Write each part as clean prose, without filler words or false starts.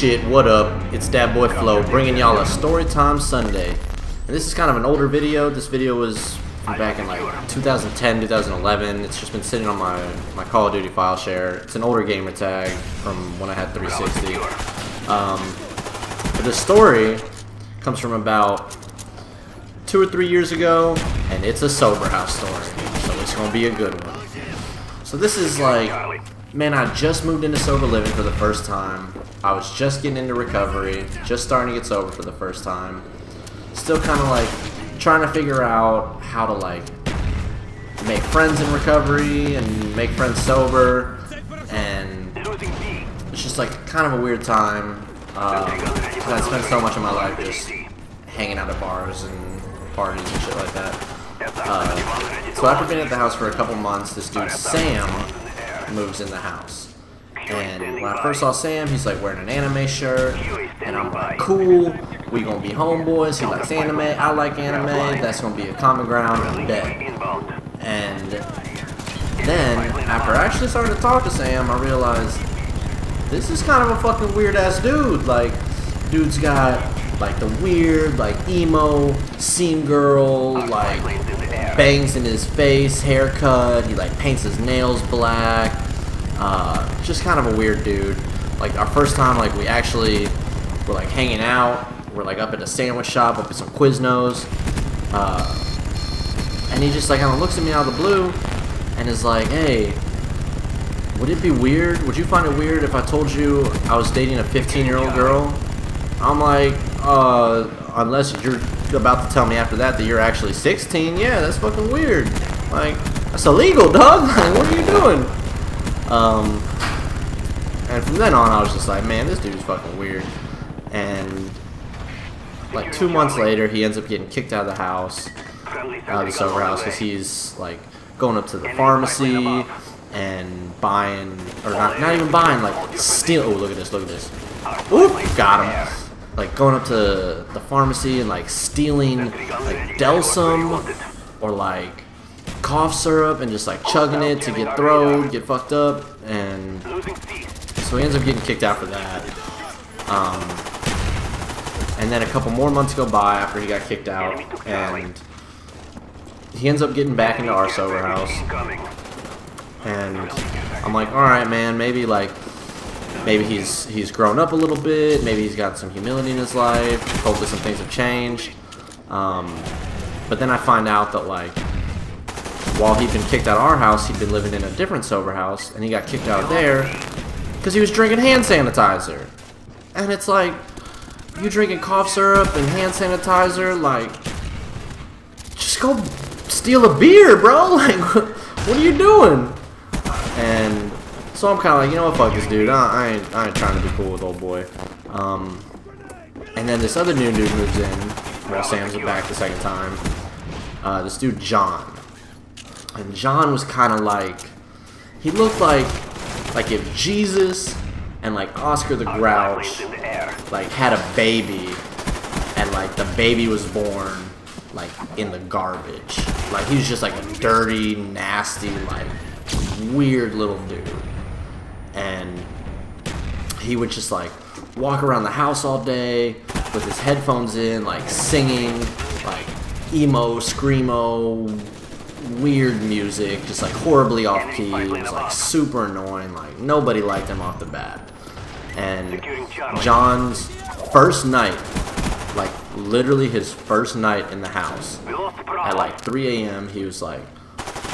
shit, what up? It's Dat Boy Flo bringing y'all a Storytime Sunday. And this is kind of an older video. This video was from back in like 2010, 2011. It's just been sitting on my Call of Duty file share. It's an older gamer tag from when I had 360. But the story comes from about 2 or 3 years ago, and it's a sober house story, so it's gonna be a good one. So this is like, man, I just moved into sober living for the first time. I was just getting into recovery, just starting to get sober for the first time. Still kind of like trying to figure out how to like make friends in recovery and make friends sober, and it's just like kind of a weird time because I spent so much of my life just hanging out at bars and parties and shit like that. So after being at the house for a couple months, this dude Sam moves in the house. And when I first saw Sam, he's like wearing an anime shirt, and I'm like, cool, we gonna be homeboys. He likes anime, I like anime, that's gonna be a common ground, I bet. And then, after I actually started to talk to Sam, I realized this is kind of a fucking weird ass dude. Like, dude's got like the weird, like emo scene girl, like bangs in his face, haircut, he like paints his nails black. Just kind of a weird dude. Like our first time, like we actually were like hanging out. We're like up at a sandwich shop, up at some Quiznos, and he just like kind of looks at me out of the blue, and is like, "Hey, would it be weird? Would you find it weird if I told you I was dating a 15-year-old girl?" I'm like, unless you're about to tell me after that you're actually 16, yeah, that's fucking weird. Like, that's illegal, dog. Like, what are you doing? And from then on, I was just like, man, this dude's fucking weird. And like 2 months later, he ends up getting kicked out of the house, the sober house, because he's like going up to the pharmacy and buying, or not even buying, like steal. Oh, look at this, look at this. Oop, got him. Like going up to the pharmacy and like stealing like Delsum or like cough syrup and just like chugging it to get throwed, get fucked up, and so he ends up getting kicked out for that. And then a couple more months go by after he got kicked out, and he ends up getting back into our sober house. And I'm like, all right, man, maybe he's grown up a little bit, maybe he's got some humility in his life, hopefully some things have changed. But then I find out that like while he'd been kicked out of our house, he'd been living in a different sober house, and he got kicked out of there because he was drinking hand sanitizer. And it's like, you drinking cough syrup and hand sanitizer, like, just go steal a beer, bro. Like, what are you doing? And so I'm kind of like, you know what, fuck this dude. I ain't trying to be cool with old boy. And then this other new dude moves in while Sam's back the second time. This dude John. And John was kind of like, he looked like if Jesus and like Oscar the Grouch like had a baby, and like the baby was born like in the garbage. Like he was just like a dirty, nasty, like weird little dude. And he would just like walk around the house all day with his headphones in, like singing like emo, screamo, weird music, just like horribly off key. It was like super annoying. Like nobody liked him off the bat. And John's first night, like literally his first night in the house, at like 3 a.m. he was like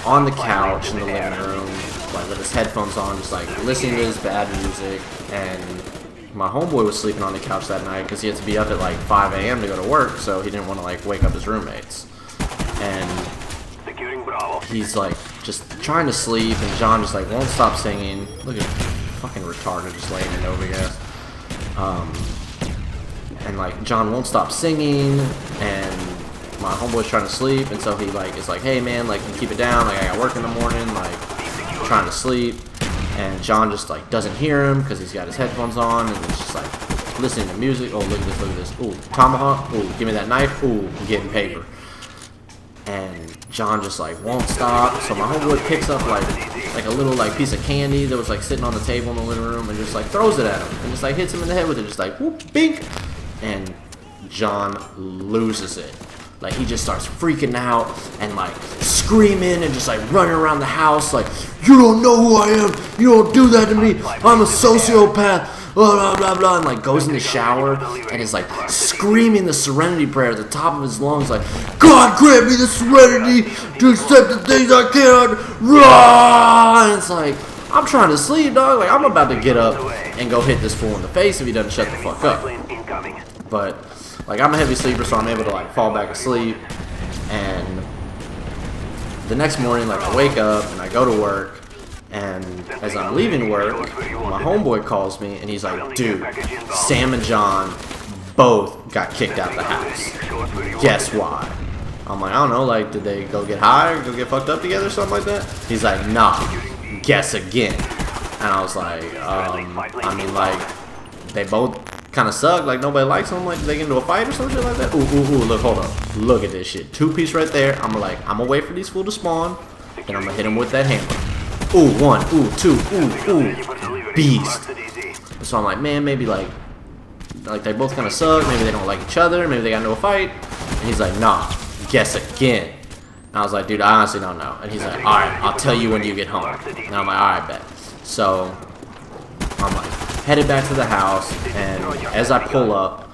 on the couch in the living room, like with his headphones on, just like listening to his bad music. And my homeboy was sleeping on the couch that night because he had to be up at like 5 a.m. to go to work, so he didn't want to like wake up his roommates. And he's like just trying to sleep, and John just like won't stop singing. Look at fucking retarded just laying in over gas. And like John won't stop singing, and my homeboy's trying to sleep, and so he like is like, hey man, like keep it down, like I got work in the morning, like trying to sleep. And John just like doesn't hear him because he's got his headphones on, and he's just like listening to music. Oh, look at this, look at this. Ooh, tomahawk. Ooh, give me that knife. Ooh, I'm getting paper. and John just like won't stop. So my homeboy picks up like a little like piece of candy that was like sitting on the table in the living room and just like throws it at him and just like hits him in the head with it, just like whoop, bink, and John loses it. Like he just starts freaking out and like screaming and just like running around the house like, you don't know who I am, you don't do that to me, I'm a sociopath, blah blah blah blah, and like goes in the shower and is like screaming the serenity prayer at the top of his lungs like, God grant me the serenity to accept the things I cannot, rah! And it's like, I'm trying to sleep, dog, like I'm about to get up and go hit this fool in the face if he doesn't shut the fuck up. But like I'm a heavy sleeper, so I'm able to like fall back asleep, and the next morning like I wake up and I go to work, and as I'm leaving work, my homeboy calls me and he's like, dude, Sam and John both got kicked out of the house. Guess why? I'm like, I don't know, like did they go get high or go get fucked up together or something like that? He's like, nah, guess again. And I was like, I mean like they both kind of suck, like nobody likes them, like they get into a fight or some shit like that. Ooh, look, hold up, look at this shit, 2-piece right there. I'm gonna wait for these fools to spawn, then I'm gonna hit him with that hammer. Ooh, 1, ooh, 2, ooh, beast. So I'm like, man, maybe like they both kind of suck, maybe they don't like each other, maybe they got into a fight. And he's like, nah, guess again. And I was like, dude, I honestly don't know. And he's like, alright, I'll tell you when you get home. And I'm like, alright, bet. So I'm like headed back to the house, and as I pull up,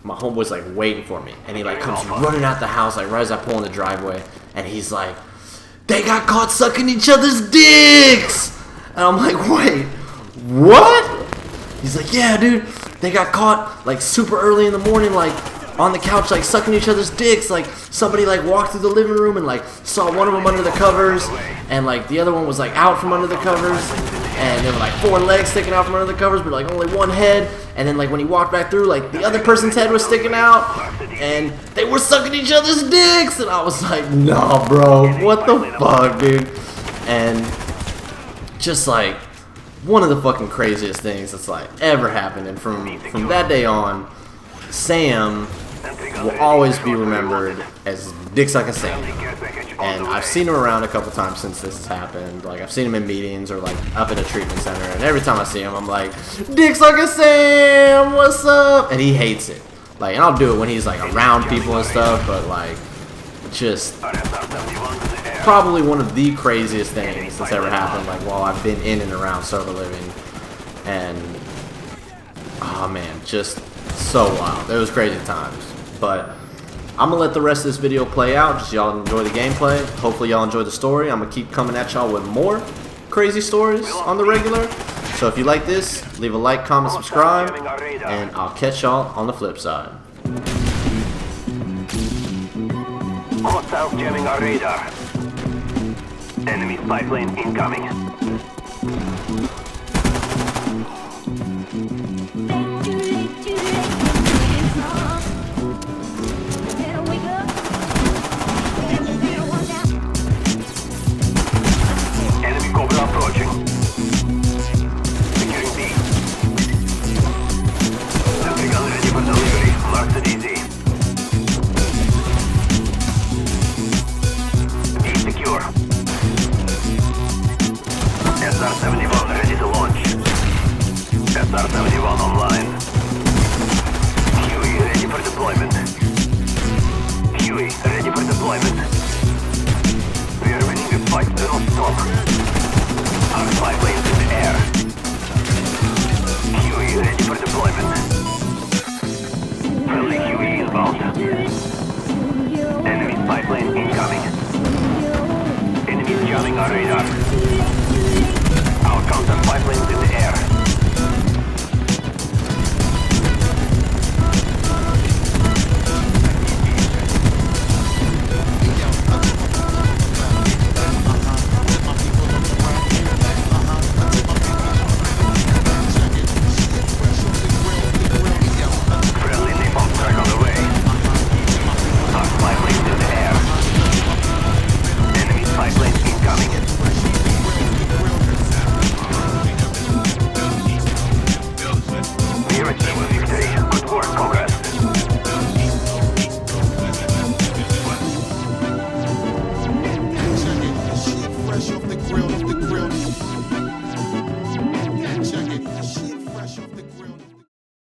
my homeboy's like waiting for me, and he like comes running out the house like right as I pull in the driveway, and he's like, they got caught sucking each other's dicks. And I'm like, wait, what? He's like, yeah, dude, they got caught like super early in the morning, like on the couch, like sucking each other's dicks. Like somebody like walked through the living room and like saw one of them under the covers, and like the other one was like out from under the covers, and there were like 4 legs sticking out from under the covers, but like only 1 head. And then like when he walked back through, like the other person's head was sticking out, and they were sucking each other's dicks. And I was like, nah, bro, what the fuck, dude? And just like one of the fucking craziest things that's like ever happened. And from that day on, Sam will always be remembered as Dick Suckin' Sam. And I've seen him around a couple times since this has happened. Like I've seen him in meetings or like up at a treatment center, and every time I see him I'm like, Dick Suckin' Sam, what's up? And he hates it. Like, and I'll do it when he's like around people and stuff, but like just probably one of the craziest things that's ever happened, like while I've been in and around sober living. And oh man, just so wild. It was crazy times. But I'm gonna let the rest of this video play out, just y'all enjoy the gameplay. Hopefully y'all enjoy the story. I'm gonna keep coming at y'all with more crazy stories on the regular. So if you like this, leave a like, comment, subscribe, and I'll catch y'all on the flip side. Hostiles jamming our radar. Enemy spy plane incoming. Enemy Cobra approaching. Securing B. Sentry gun ready for delivery. Mark the DZ. B secure. SR-71 ready to launch. SR-71 online. Huey ready for deployment. Huey ready for deployment. We are winning the fight, don't stop. Our spy planes in the air. Huey ready for deployment. Friendly Huey inbound. Enemy spy plane incoming. Enemies jamming our radar. Our counter spy planes in